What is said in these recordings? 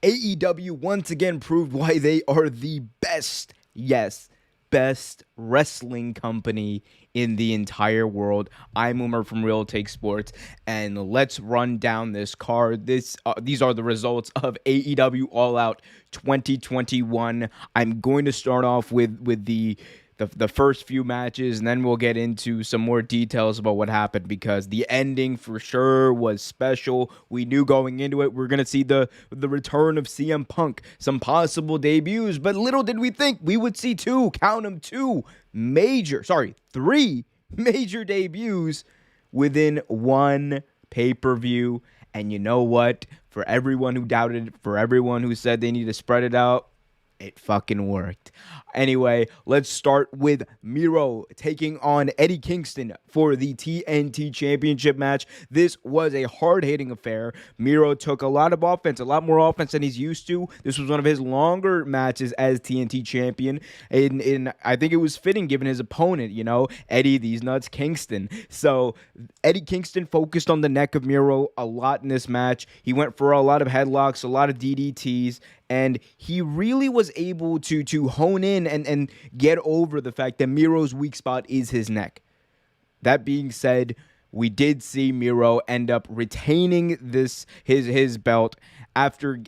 AEW once again proved why they are the best, yes, best wrestling company in the entire world. I'm Umar from Real Take Sports, and let's run down this card. These are the results of AEW All Out 2021. I'm going to start off with the first few matches, and then we'll get into some more details about what happened, because the ending for sure was special. We knew going into it we're going to see the return of CM Punk, some possible debuts, but little did we think we would see three major debuts within one pay-per-view. And you know what? For everyone who doubted, for everyone who said they need to spread it out, it fucking worked. Anyway, let's start with Miro taking on Eddie Kingston for the TNT Championship match. This was a hard-hitting affair. Miro took a lot of offense, a lot more offense than he's used to. This was one of his longer matches as TNT Champion, and I think it was fitting given his opponent, Eddie These Nuts Kingston. So Eddie Kingston focused on the neck of Miro a lot in this match. He went for a lot of headlocks, a lot of DDTs, and he really was able to hone in and get over the fact that Miro's weak spot is his neck. That being said, we did see Miro end up retaining his belt after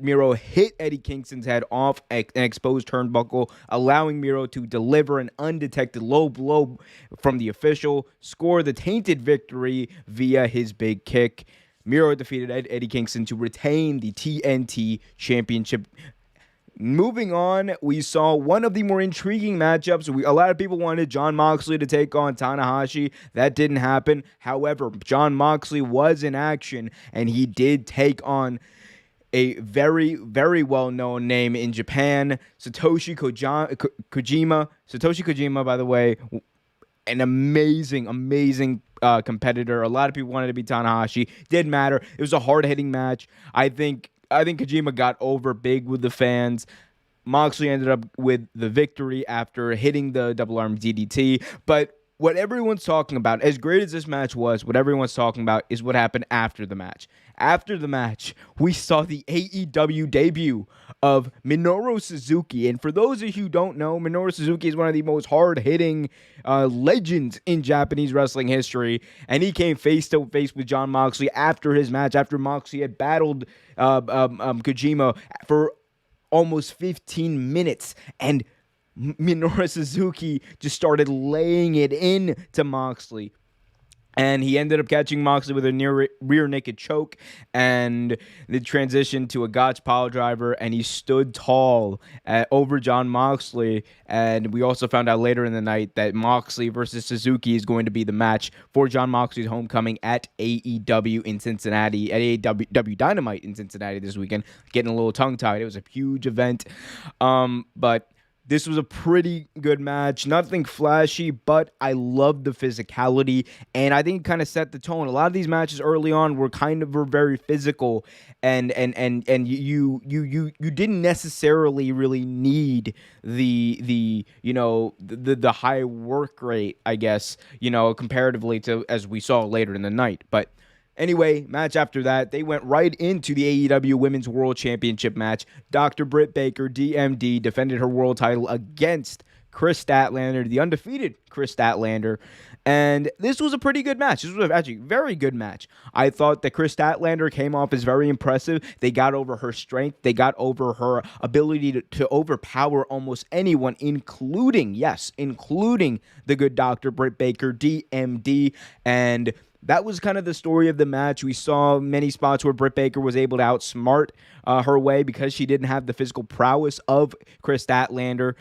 Miro hit Eddie Kingston's head off an exposed turnbuckle, allowing Miro to deliver an undetected low blow from the official, score the tainted victory via his big kick. Miro defeated Eddie Kingston to retain the TNT Championship. Moving on, we saw one of the more intriguing matchups. A lot of people wanted Jon Moxley to take on Tanahashi. That didn't happen. However, Jon Moxley was in action, and he did take on a very, very well-known name in Japan, Satoshi Kojima. Satoshi Kojima, by the way, an amazing competitor. A lot of people wanted to be Tanahashi. Didn't matter. It was a hard-hitting match. I think Kojima got over big with the fans. Moxley ended up with the victory after hitting the double arm DDT. But what everyone's talking about, as great as this match was, what everyone's talking about is what happened after the match. After the match, we saw the AEW debut of Minoru Suzuki. And for those of you who don't know, Minoru Suzuki is one of the most hard-hitting legends in Japanese wrestling history. And he came face-to-face with Jon Moxley after his match, after Moxley had battled Kojima for almost 15 minutes. And Minoru Suzuki just started laying it in to Moxley. And he ended up catching Moxley with a near rear naked choke, and the transition to a Gotch pile driver, and he stood tall over Jon Moxley. And we also found out later in the night that Moxley versus Suzuki is going to be the match for Jon Moxley's homecoming at AEW in Cincinnati, at AEW Dynamite in Cincinnati this weekend. Getting a little tongue-tied. It was a huge event, but this was a pretty good match. Nothing flashy, but I loved the physicality, and I think it kind of set the tone. A lot of these matches early on were very physical, and you didn't necessarily really need the high work rate, I guess, comparatively to as we saw later in the night. But anyway, match after that, they went right into the AEW Women's World Championship match. Dr. Britt Baker, DMD, defended her world title against Kris Statlander, the undefeated Kris Statlander. And this was a pretty good match. This was actually a very good match. I thought that Kris Statlander came off as very impressive. They got over her strength. They got over her ability to overpower almost anyone, including the good Dr. Britt Baker, DMD. And that was kind of the story of the match. We saw many spots where Britt Baker was able to outsmart her way because she didn't have the physical prowess of Kris Statlander.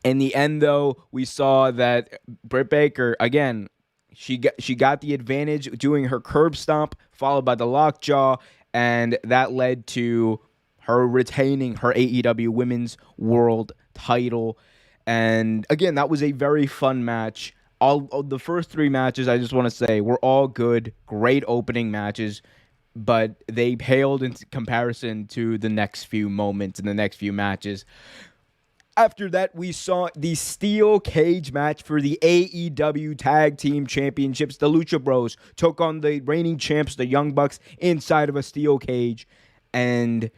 In the end, though, we saw that Britt Baker, again, she got the advantage doing her curb stomp, followed by the lockjaw, and that led to her retaining her AEW Women's World title. And again, that was a very fun match. All the first three matches, I just want to say, were all good, great opening matches, but they paled in comparison to the next few moments and the next few matches. After that, we saw the steel cage match for the AEW Tag Team Championships. The Lucha Bros took on the reigning champs, the Young Bucks, inside of a steel cage. And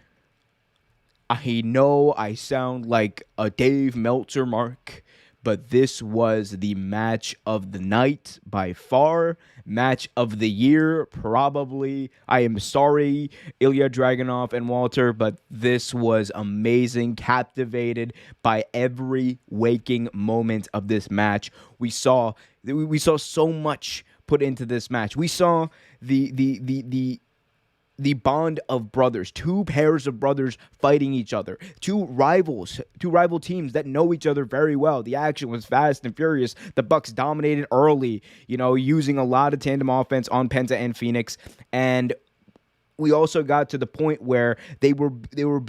I know I sound like a Dave Meltzer mark, but this was the match of the night by far. Match of the year, probably. I am sorry, Ilya Dragunov and Walter, but this was amazing. Captivated by every waking moment of this match. We saw so much put into this match. We saw the bond of brothers, two pairs of brothers fighting each other, two rival teams that know each other very well. The action was fast and furious. The Bucks dominated early, using a lot of tandem offense on Penta and Phoenix. And we also got to the point where they were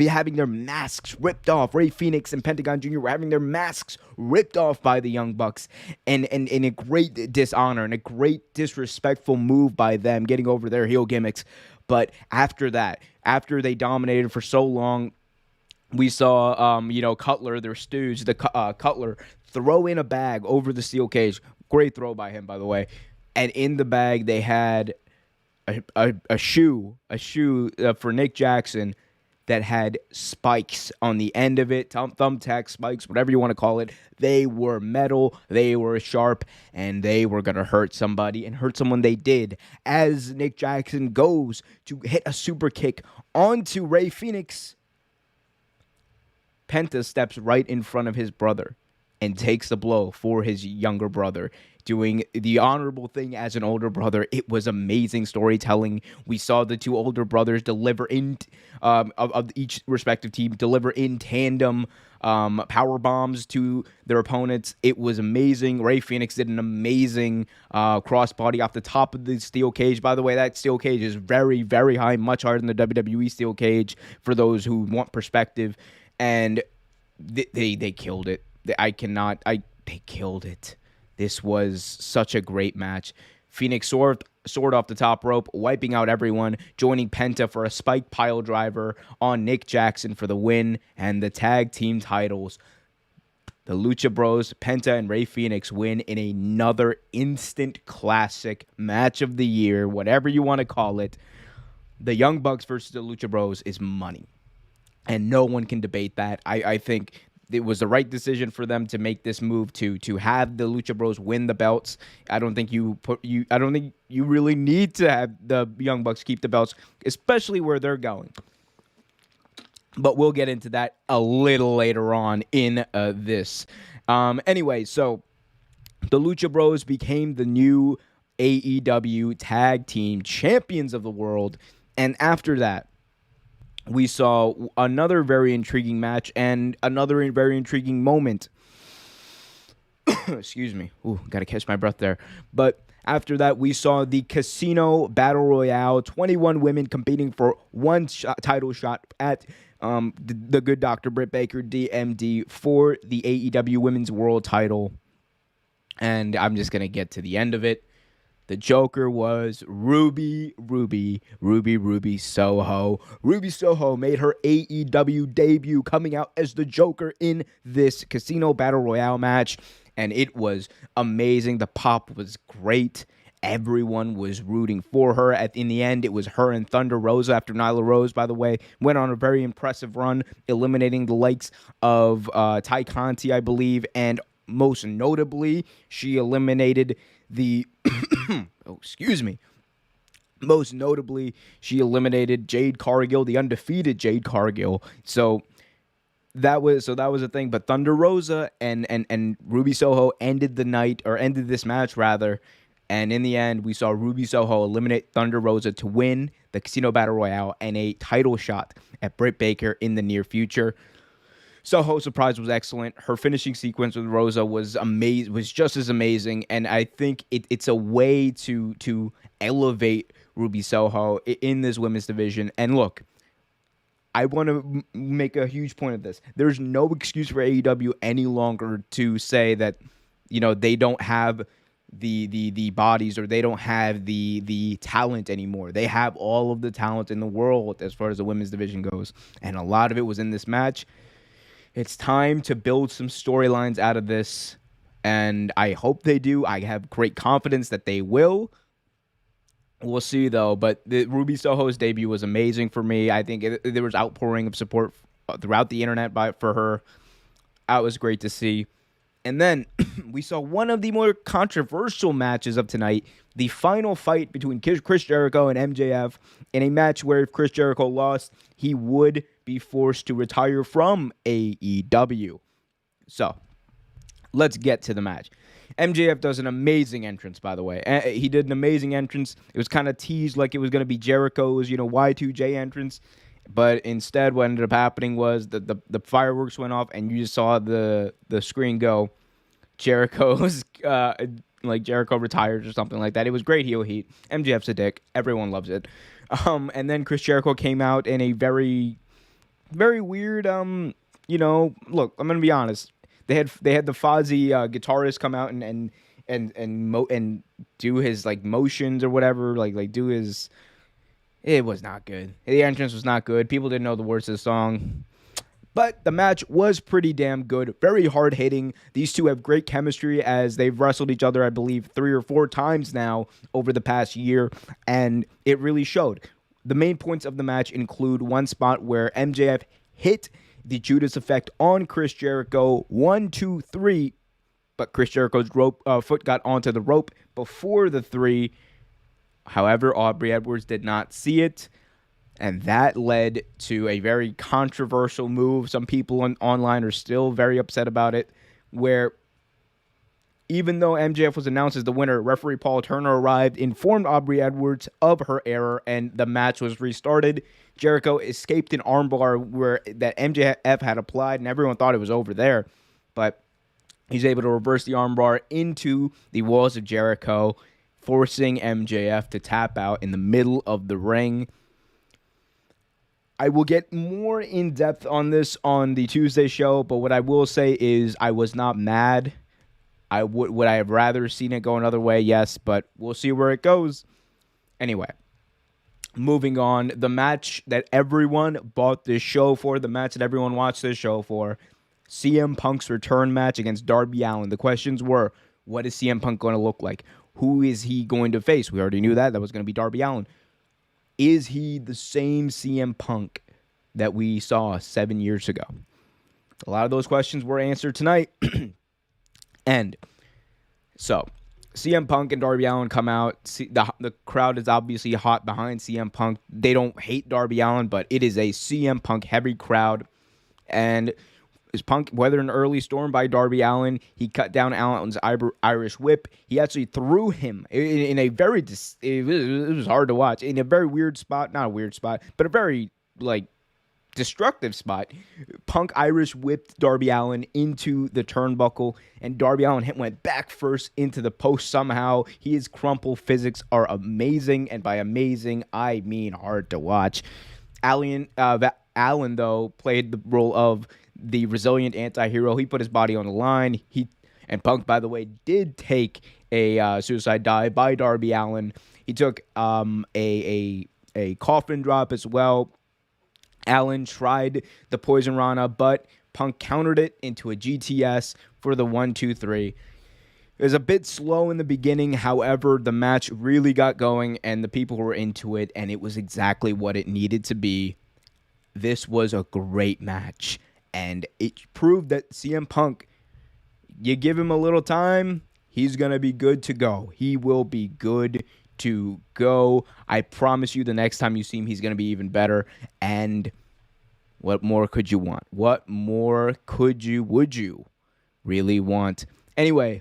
having their masks ripped off. Ray Phoenix and Pentagon Jr. were having their masks ripped off by the Young Bucks, and in a great dishonor and a great disrespectful move by them, getting over their heel gimmicks. But after that, after they dominated for so long, we saw, Cutler, their stooge, Cutler, throw in a bag over the steel cage. Great throw by him, by the way. And in the bag, they had a shoe for Nick Jackson that had spikes on the end of it, thumbtack spikes, whatever you want to call it. They were metal, they were sharp, and they were going to hurt somebody, and hurt someone they did. As Nick Jackson goes to hit a super kick onto Ray Phoenix, Penta steps right in front of his brother and takes the blow for his younger brother, doing the honorable thing as an older brother. It was amazing storytelling. We saw the two older brothers deliver of each respective team, deliver in tandem power bombs to their opponents. It was amazing. Ray Phoenix did an amazing crossbody off the top of the steel cage. By the way, that steel cage is very, very high, much higher than the WWE steel cage, for those who want perspective. And they killed it. They killed it. This was such a great match. Phoenix soared off the top rope, wiping out everyone, joining Penta for a spike pile driver on Nick Jackson for the win and the tag team titles. The Lucha Bros, Penta and Ray Phoenix win in another instant classic match of the year, whatever you want to call it. The Young Bucks versus the Lucha Bros is money, and no one can debate that. I think it was the right decision for them to make this move to have the Lucha Bros win the belts. I don't think you really need to have the Young Bucks keep the belts, especially where they're going. But we'll get into that a little later on in this. Anyway, so the Lucha Bros became the new AEW Tag Team Champions of the World, and after that, we saw another very intriguing match and another very intriguing moment. Excuse me. Ooh, gotta catch my breath there. But after that, we saw the Casino Battle Royale. 21 women competing for one title shot at the good Dr. Britt Baker, DMD, for the AEW Women's World title. And I'm just gonna get to the end of it. The Joker was Ruby Soho. Ruby Soho made her AEW debut, coming out as the Joker in this Casino Battle Royale match, and it was amazing. The pop was great. Everyone was rooting for her. In the end, it was her and Thunder Rosa, after Nyla Rose, by the way, went on a very impressive run, eliminating the likes of Ty Conti, I believe, and most notably, she eliminated the Most notably, she eliminated Jade Cargill, the undefeated Jade Cargill. So that was a thing. But Thunder Rosa and Ruby Soho ended this match rather. And in the end, we saw Ruby Soho eliminate Thunder Rosa to win the Casino Battle Royale and a title shot at Britt Baker in the near future. Soho's surprise was excellent. Her finishing sequence with Rosa was just as amazing, and I think it's a way to elevate Ruby Soho in this women's division. And look, I want to make a huge point of this. There's no excuse for AEW any longer to say that they don't have the bodies, or they don't have the talent anymore. They have all of the talent in the world as far as the women's division goes, and a lot of it was in this match. It's time to build some storylines out of this, and I hope they do. I have great confidence that they will. We'll see, though. But the Ruby Soho's debut was amazing for me. I think there was outpouring of support throughout the internet for her. That was great to see. And then we saw one of the more controversial matches of tonight, the final fight between Chris Jericho and MJF, in a match where if Chris Jericho lost, he would be forced to retire from AEW. So, let's get to the match. MJF does an amazing entrance, by the way. He did an amazing entrance. It was kind of teased like it was going to be Jericho's, Y2J entrance. But instead, what ended up happening was the fireworks went off, and you just saw the screen go. Jericho's Jericho retires or something like that. It was great heel heat. MJF's a dick. Everyone loves it. And then Chris Jericho came out in a very, very weird. Look, I'm gonna be honest. They had the Fozzy guitarist come out and do his motions or whatever, do his. It was not good. The entrance was not good. People didn't know the words of the song. But the match was pretty damn good. Very hard-hitting. These two have great chemistry as they've wrestled each other, I believe, 3 or 4 times now over the past year. And it really showed. The main points of the match include one spot where MJF hit the Judas effect on Chris Jericho. 1, 2, 3. But Chris Jericho's foot got onto the rope before the 3. However, Aubrey Edwards did not see it, and that led to a very controversial move. Some people online are still very upset about it, where even though MJF was announced as the winner, referee Paul Turner arrived, informed Aubrey Edwards of her error, and the match was restarted. Jericho escaped an armbar that MJF had applied, and everyone thought it was over there, but he's able to reverse the armbar into the walls of Jericho, forcing MJF to tap out in the middle of the ring. I will get more in depth on this on the Tuesday show, but what I will say is I was not mad. Would I have rather seen it go another way? Yes, but we'll see where it goes. Anyway, moving on. The match that everyone bought this show for, the match that everyone watched this show for, CM Punk's return match against Darby Allin. The questions were, what is CM Punk going to look like? Who is he going to face? We already knew that. That was going to be Darby Allin. Is he the same CM Punk that we saw 7 years ago? A lot of those questions were answered tonight. And so, CM Punk and Darby Allin come out. The crowd is obviously hot behind CM Punk. They don't hate Darby Allin, but it is a CM Punk heavy crowd. And is Punk weathered an early storm by Darby Allin? He cut down Allin's Irish whip. He actually threw him in a very, it was hard to watch, in a very weird spot. Not a weird spot, but a very, destructive spot. Punk Irish whipped Darby Allin into the turnbuckle, and Darby Allin went back first into the post somehow. His crumple physics are amazing, and by amazing, I mean hard to watch. Allin, though, played the role of the resilient anti-hero. He put his body on the line. And Punk, by the way, did take a suicide dive by Darby Allin. He took a coffin drop as well. Allin tried the Poison Rana, but Punk countered it into a GTS for the 1, 2, 3. It was a bit slow in the beginning. However, the match really got going, and the people were into it, and it was exactly what it needed to be. This was a great match, and it proved that CM Punk, you give him a little time, he's going to be good to go. He will be good to go. I promise you the next time you see him, he's going to be even better. And what more could you want? What more would you really want? Anyway,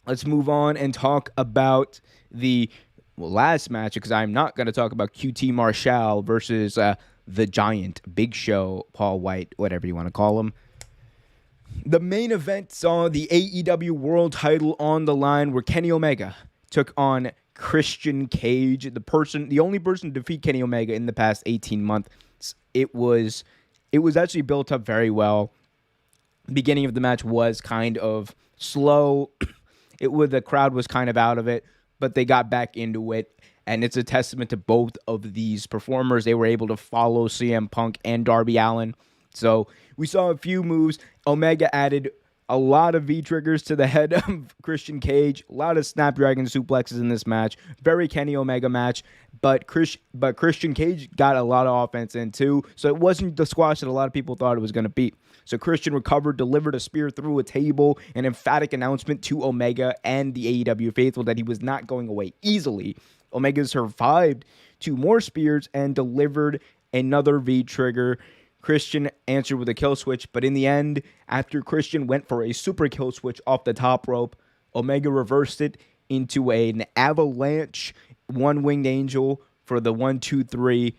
let's move on and talk about the last match, because I'm not going to talk about QT Marshall versus the Giant, Big Show, Paul White, whatever you want to call him. The main event saw the AEW World title on the line, where Kenny Omega took on Christian Cage, the only person to defeat Kenny Omega in the past 18 months. It was actually built up very well. Beginning of the match was kind of slow. The crowd was kind of out of it, but they got back into it, and it's a testament to both of these performers. They were able to follow CM Punk and Darby Allin. So we saw a few moves. Omega added A lot of V-triggers to the head of Christian Cage. A lot of Snapdragon suplexes in this match. Very Kenny Omega match. But Christian Cage got a lot of offense in too. So it wasn't the squash that a lot of people thought it was going to be. So Christian recovered, delivered a spear through a table, an emphatic announcement to Omega and the AEW faithful that he was not going away easily. Omega survived 2 more spears and delivered another V-trigger. Christian answered with a kill switch, but in the end, after Christian went for a super kill switch off the top rope, Omega reversed it into an avalanche one-winged angel for the 1-2-3.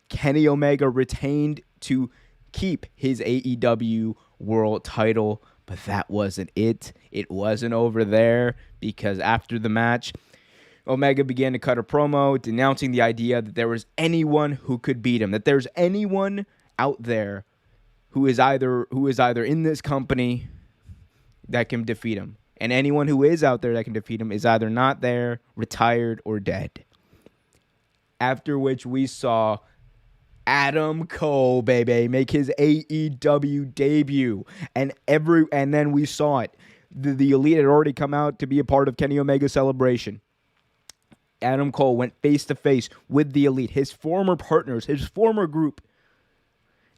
Kenny Omega retained to keep his AEW world title, but that wasn't it. It wasn't over there, because after the match, Omega began to cut a promo denouncing the idea that there was anyone who could beat him, that there's anyone out there who is either in this company that can defeat him. And anyone who is out there that can defeat him is either not there, retired, or dead. After which we saw Adam Cole, baby, make his AEW debut. And then we saw it. The Elite had already come out to be a part of Kenny Omega's celebration. Adam Cole went face-to-face with the Elite, his former partners, his former group,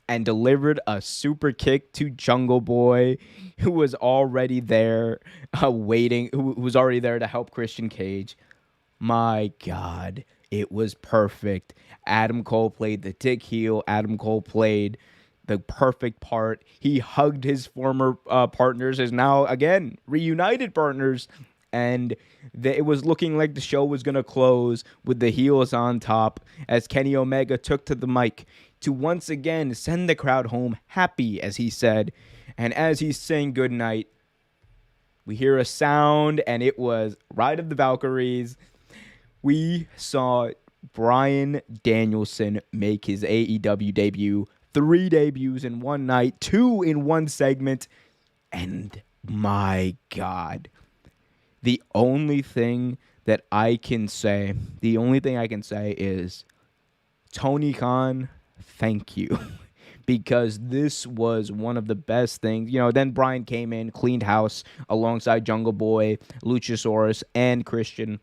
and delivered a super kick to Jungle Boy, who was already there waiting, who was already there to help Christian Cage. My God, it was perfect. Adam Cole played the dick heel. Adam Cole played the perfect part. He hugged his former partners, his now, again, reunited partners, and it was looking like the show was going to close with the heels on top as Kenny Omega took to the mic to once again send the crowd home happy, as he said. And as he's saying goodnight, we hear a sound, and it was Ride of the Valkyries. We saw Bryan Danielson make his AEW debut. 3 debuts in one night, 2 in one segment, and my God. The only thing I can say is, Tony Khan, thank you. Because this was one of the best things. Then Bryan came in, cleaned house alongside Jungle Boy, Luchasaurus, and Christian.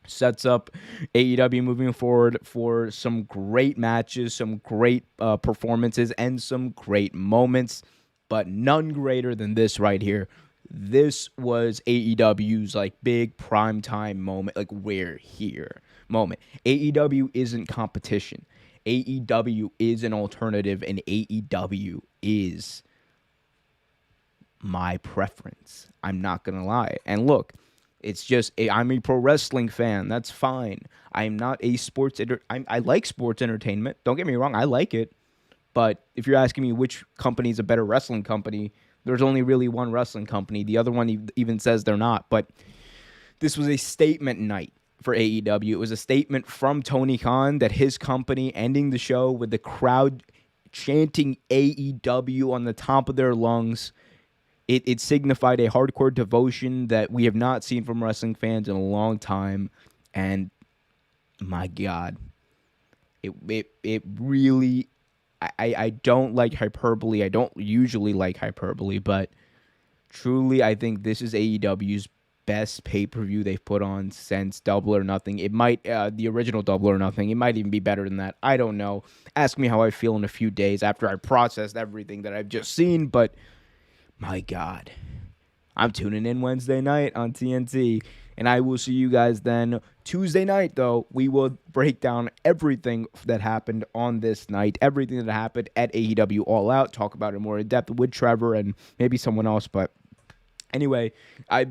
Sets up AEW moving forward for some great matches, some great performances, and some great moments. But none greater than this right here. This was AEW's big primetime moment, we're here moment. AEW isn't competition. AEW is an alternative, and AEW is my preference. I'm not going to lie. And look, it's just, I'm a pro wrestling fan. That's fine. I'm not a I like sports entertainment. Don't get me wrong. I like it. But if you're asking me which company is a better wrestling company, there's only really one wrestling company. The other one even says they're not. But this was a statement night for AEW. It was a statement from Tony Khan that his company ending the show with the crowd chanting AEW on the top of their lungs. It signified a hardcore devotion that we have not seen from wrestling fans in a long time. And my God, it really, I don't like hyperbole. I don't usually like hyperbole, but truly I think this is AEW's best pay-per-view they've put on since Double or Nothing. It might, the original Double or Nothing, it might even be better than that. I don't know. Ask me how I feel in a few days after I processed everything that I've just seen, but my God, I'm tuning in Wednesday night on TNT, and I will see you guys then. Tuesday night, though, we will break down everything that happened on this night, everything that happened at AEW All Out, talk about it more in depth with Trevor and maybe someone else. But anyway, I've been